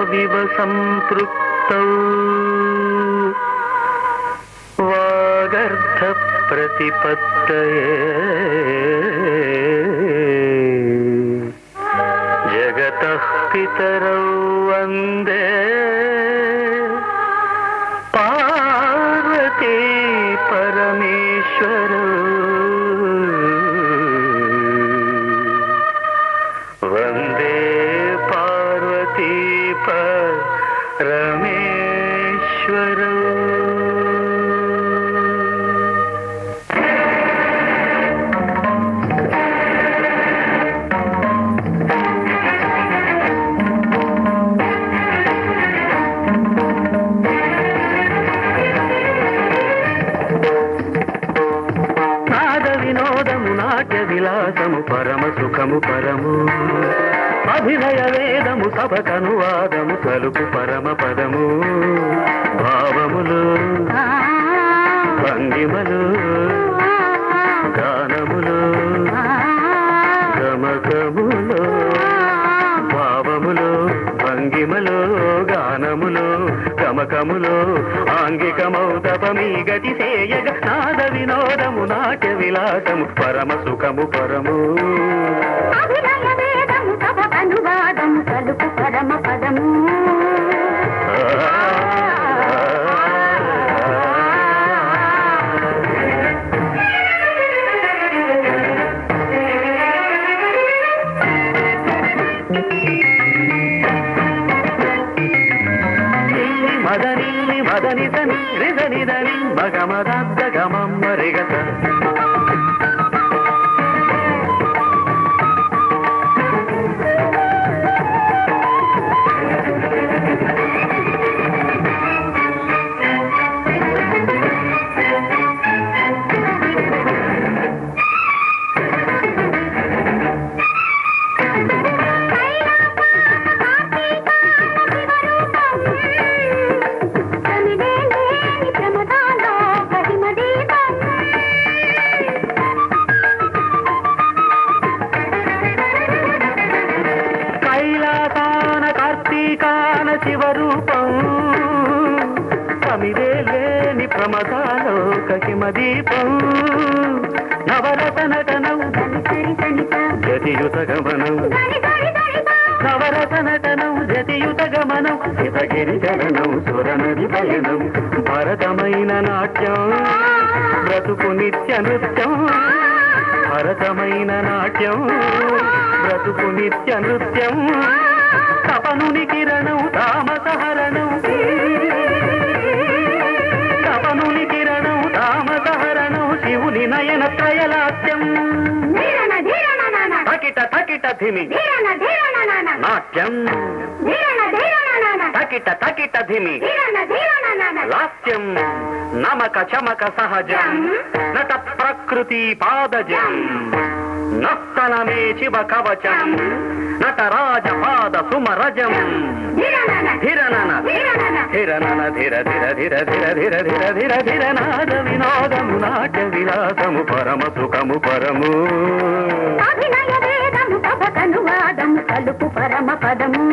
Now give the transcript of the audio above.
వావివ సంపృక్తౌ వాగర్థ ప్రతిపత్తయే జగతః పితరౌ వందే పార్వతీ పరమేశ్వరౌ వందే పార్వతీ పరమేశ్వరౌ. విలాసము పరమ సుఖము పరము అభినయ వేదము సభకనువాదము కలుపు పరమ పదము భావములు భంగిమలు గానములు గమకములు భావములు భంగిమలు గానములు గమకములు ఆంగికమౌతపమీ గతి సేయగ నాద వినోదము నాట్య విలాసము పరమ సుఖము పరము అభినయ వేదము సభకనువాదము కలుపు పరమ పదము మదని మదని దని రిదని దని మగమద గమం మరిగత శివరూపం సమిదే లేని ప్రమదాలోకహిమ దీపం నవరస నటనం జతియుత గమనం నవరస నటనం జతియుత గమనం శివగిరి చరణం సురనది పయనం భరతమైన నాట్యం బ్రతుకు నిత్య నృత్యం భరతమైన నాట్యం బ్రతుకు నిత్య నృత్యం తపనుని కిరణం తామసహరణం తపనుని కిరణం తామసహరణం శివుని నయన త్రయలాస్యం తకిట తకిట ధిమి నాట్యం తకిట తకిట ధిమి లాస్యం నమక చమక సహజం నట ప్రకృతి పాదజం నస్తనమే శివ కవచం నటరాజ పాద సుమరజం ధిరనన ధిరనన ధిర ధిర ధిర ధిర ధిర ధిర ధిర ధిర నాద వినోదము నాట్య విలాసము పరమ సుఖము పరము అభినయ వేదము సభకనువాదము కలుపు పరమ పదము